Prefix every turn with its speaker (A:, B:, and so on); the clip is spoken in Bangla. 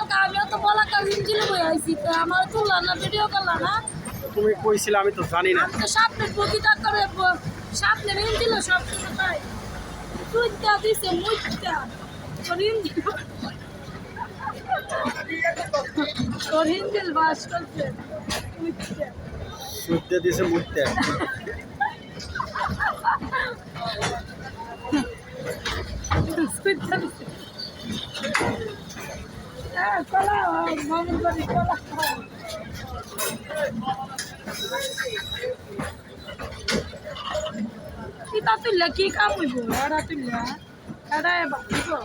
A: কালকে আমিও তো বলা কাজ ছিল বই আইছি তো আমার তুললা না ভিডিও করলা না
B: তুমি কইছিলে আমি তো জানি না।
A: আমি তো সামনের বগিটা করে সামনে ছিল সব কিছু তাই তুইটা দিছে মুইটা করিম করিম দিল বাস করছে মুইটা
B: সুদ্দে দিছে মুইতে।
A: সুইটটা দিছে হ্যাঁ চলা মামুন বাড়ি চলা kita tuh lagi kamu ibu, ada tuh ya, ada ya bang ibu.